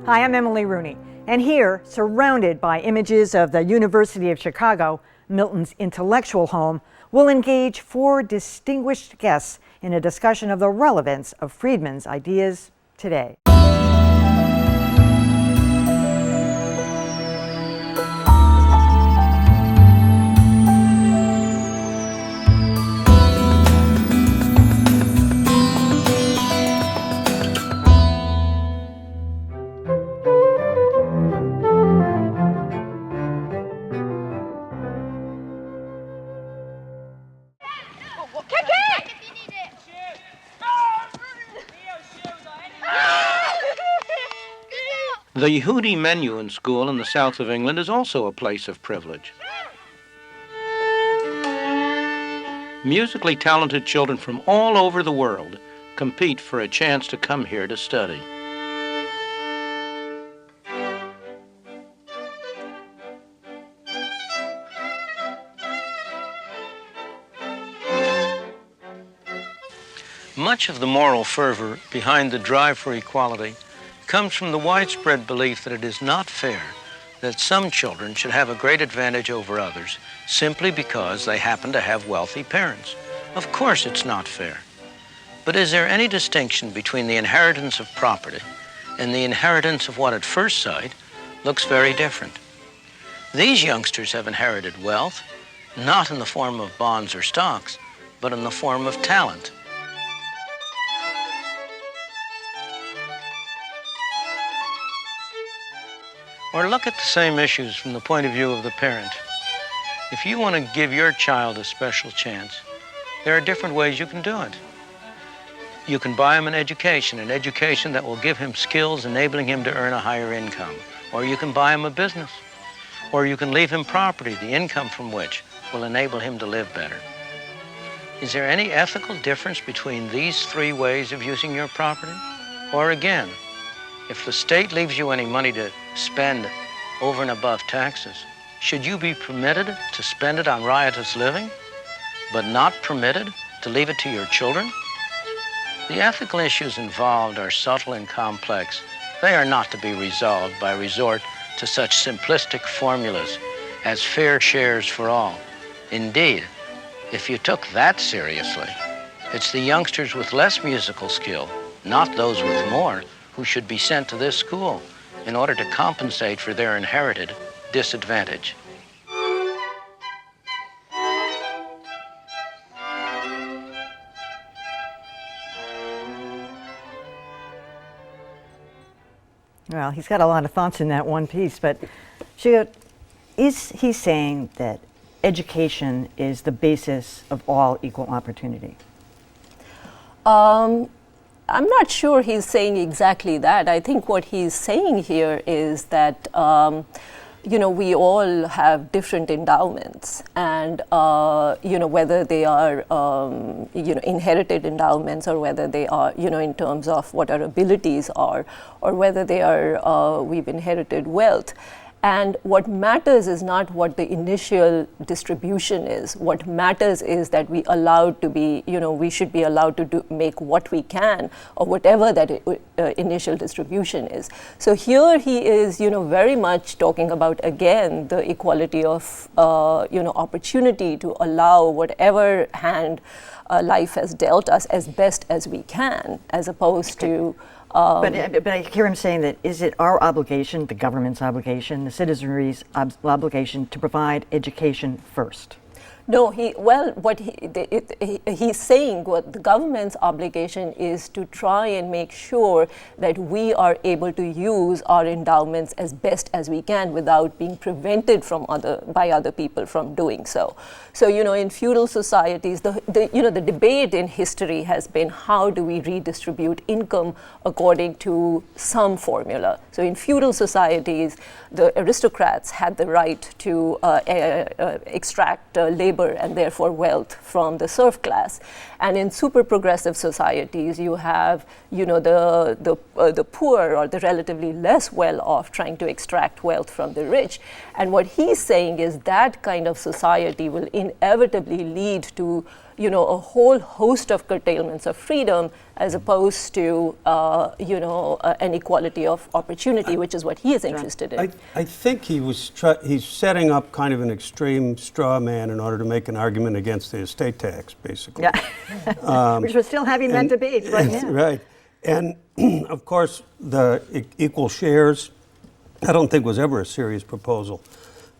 Hi, I'm Emily Rooney, and here, surrounded by images of the University of Chicago, Milton's intellectual home, we'll engage four distinguished guests in a discussion of the relevance of Friedman's ideas today. The Yehudi Menuhin School in the south of England is also a place of privilege. Musically talented children from all over the world compete for a chance to come here to study. Much of the moral fervor behind the drive for equality comes from the widespread belief that it is not fair that some children should have a great advantage over others simply because they happen to have wealthy parents. Of course it's not fair. But is there any distinction between the inheritance of property and the inheritance of what at first sight looks very different? These youngsters have inherited wealth, not in the form of bonds or stocks, but in the form of talent. Or look at the same issues from the point of view of the parent. If you want to give your child a special chance, there are different ways you can do it. You can buy him an education that will give him skills enabling him to earn a higher income. Or you can buy him a business. Or you can leave him property, the income from which will enable him to live better. Is there any ethical difference between these three ways of using your property? Or again, if the state leaves you any money to spend over and above taxes, should you be permitted to spend it on riotous living, but not permitted to leave it to your children? The ethical issues involved are subtle and complex. They are not to be resolved by resort to such simplistic formulas as fair shares for all. Indeed, if you took that seriously, it's the youngsters with less musical skill, not those with more, who should be sent to this school in order to compensate for their inherited disadvantage. Well, he's got a lot of thoughts in that one piece, but Shiga, is he saying that education is the basis of all equal opportunity? I'm not sure he's saying exactly that. I think what he's saying here is that, we all have different endowments, and, whether they are, inherited endowments or whether they are, in terms of what our abilities are, or whether they are, we've inherited wealth. And what matters is not what the initial distribution is. What matters is that we should be allowed to make what we can, or whatever that initial distribution is. So here he is, very much talking about, again, the equality of, opportunity to allow whatever hand life has dealt us as best as we can, as opposed to But I hear him saying that, is it our obligation, the government's obligation, the citizenry's obligation to provide education first? No, he's saying what the government's obligation is to try and make sure that we are able to use our endowments as best as we can without being prevented by other people from doing so. So, in feudal societies, the debate in history has been, how do we redistribute income according to some formula? So in feudal societies, the aristocrats had the right to extract labor and therefore wealth from the serf class. And in super progressive societies, you have, the poor or the relatively less well off trying to extract wealth from the rich. And what he's saying is that kind of society will inevitably lead to a whole host of curtailments of freedom as opposed to, an equality of opportunity, which is what he is interested in. I think he's setting up kind of an extreme straw man in order to make an argument against the estate tax, basically. Yeah, which we're still having that debate right now. Right. And, of course, the equal shares, I don't think was ever a serious proposal,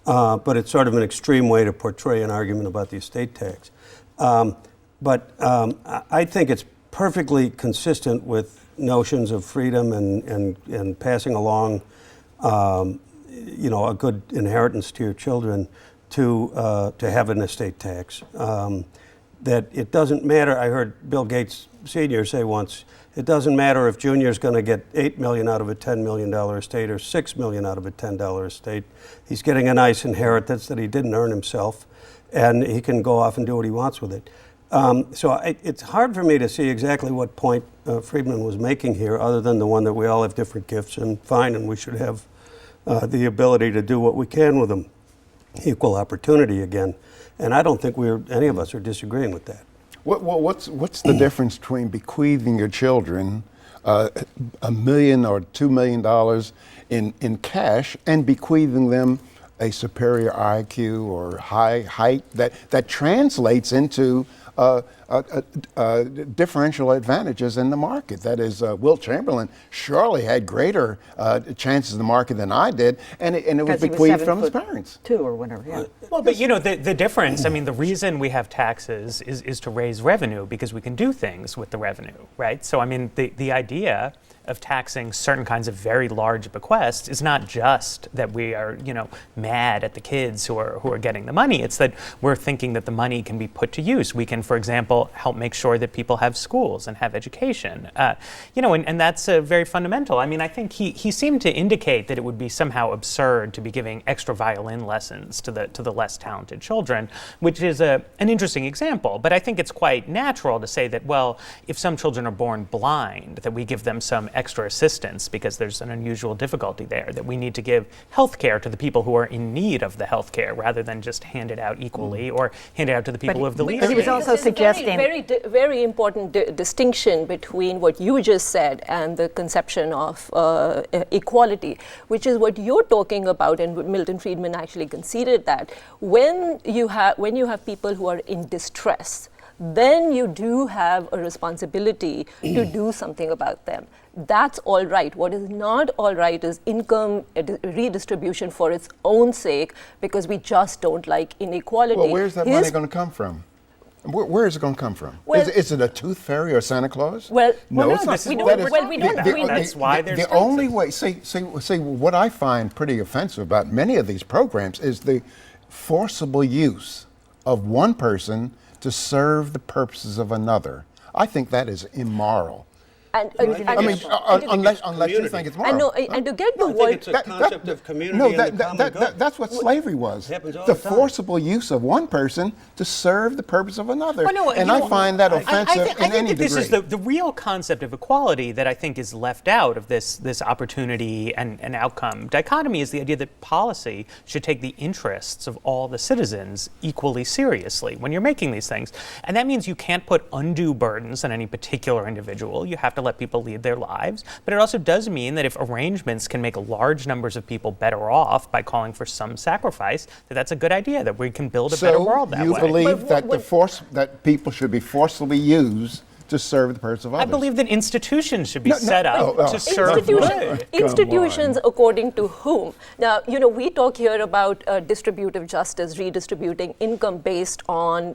but it's sort of an extreme way to portray an argument about the estate tax. But I think it's perfectly consistent with notions of freedom and passing along, a good inheritance to your children to have an estate tax. That it doesn't matter. I heard Bill Gates Sr. say once, it doesn't matter if Junior's going to get $8 million out of a $10 million estate or $6 million out of a $10 estate. He's getting a nice inheritance that he didn't earn himself, and he can go off and do what he wants with it. It's hard for me to see exactly what point Friedman was making here, other than the one that we all have different gifts and fine, and we should have the ability to do what we can with them. Equal opportunity again. And I don't think any of us are disagreeing with that. What's the difference between bequeathing your children $1 million or $2 million in cash and bequeathing them a superior IQ or high height that translates into differential advantages in the market? That is, Wilt Chamberlain surely had greater chances in the market than I did, and it was bequeathed from his parents. 2 or whatever, yeah. Well, but the difference, I mean, the reason we have taxes is to raise revenue because we can do things with the revenue, right? So, I mean, the idea of taxing certain kinds of very large bequests is not just that we are, mad at the kids who are getting the money. It's that we're thinking that the money can be put to use. We can, for example, help make sure that people have schools and have education. And that's very fundamental. I mean, I think he seemed to indicate that it would be somehow absurd to be giving extra violin lessons to the less talented children, which is an interesting example. But I think it's quite natural to say that, well, if some children are born blind, that we give them some extra assistance because there's an unusual difficulty there, that we need to give health care to the people who are in need of the health care rather than just hand it out equally or hand it out to the people who have the least. But he was also suggesting very important distinction between what you just said and the conception of equality, which is what you're talking about, and Milton Friedman actually conceded that when you have people who are in distress, then you do have a responsibility to do something about them. That's all right. What is not all right is income redistribution for its own sake, because we just don't like inequality. Well, where's that money going to come from? Where is it going to come from? Well, is it a tooth fairy or Santa Claus? Well, no, it's not. We don't. That's why there's the only way. See, what I find pretty offensive about many of these programs is the forcible use of one person to serve the purposes of another. I think that is immoral. Unless you think it's moral. And to get the I think word, it's a concept of community No, and the common good. that's what slavery was. Happens all The the time. forcible use of one person to serve the purpose of another. Well, no, and I find that offensive I in any think that degree. this is the real concept of equality that I think is left out of this opportunity and outcome dichotomy is the idea that policy should take the interests of all the citizens equally seriously when you're making these things. And that means you can't put undue burdens on any particular individual. You have to let people lead their lives. But it also does mean that if arrangements can make large numbers of people better off by calling for some sacrifice, that's a good idea, that we can build a better world that way. So you believe that that people should be forcibly used to serve the purpose of others? I believe that institutions should be set up to serve good. Institutions according to whom? Now, we talk here about distributive justice, redistributing income based on,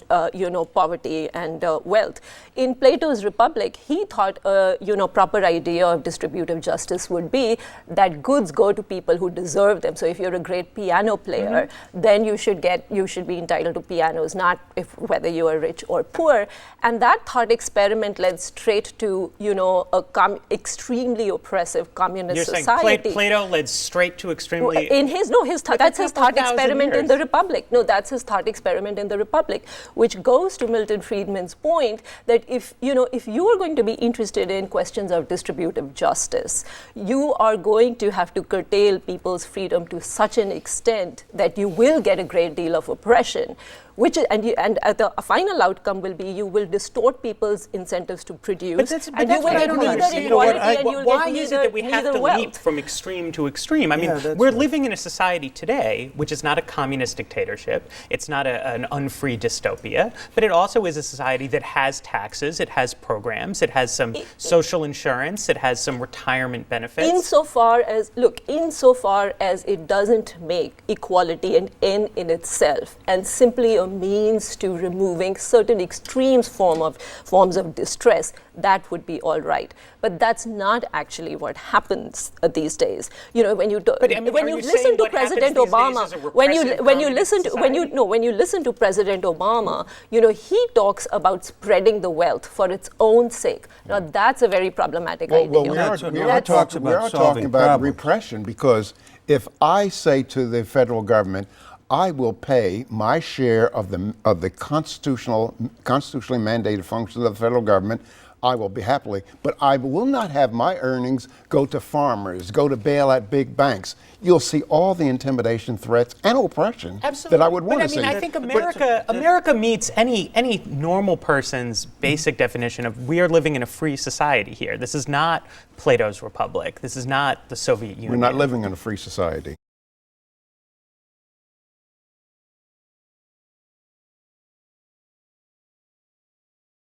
poverty and wealth. In Plato's Republic, he thought, proper idea of distributive justice would be that goods go to people who deserve them. So if you're a great piano player, then you should be entitled to pianos, not whether you are rich or poor. And that thought experiment led straight to, extremely oppressive communist society. You're saying Plato led straight to extremely... That's his thought experiment in the Republic. No, that's his thought experiment in the Republic, which goes to Milton Friedman's point that if you are going to be interested in questions of distributive justice, you are going to have to curtail people's freedom to such an extent that you will get a great deal of oppression, which is, and the final outcome will be you will distort people's incentives to produce, But that's what I don't understand. Why is it that we have to leap from extreme to extreme? I mean, we're living in a society today which is not a communist dictatorship. It's not an unfree dystopia, but it also is a society that has taxes, it has programs, it has some social insurance, it has some retirement benefits. Insofar as it doesn't make equality an end in itself and simply a means to removing certain extreme forms of distress, that would be all right. But that's not actually what happens these days. You know, when you listen to President Obama, when you listen to President Obama, you know, he talks about spreading the wealth for its own sake. Now that's a very problematic idea. Well, we are talking about repression, because if I say to the federal government, I will pay my share of the constitutionally mandated functions of the federal government, I will be happily, but I will not have my earnings go to farmers, go to bail out big banks. You'll see all the intimidation, threats, and oppression that I would want to see. I think America meets any normal person's basic definition of we are living in a free society here. This is not Plato's Republic. This is not the Soviet Union. We're not living in a free society.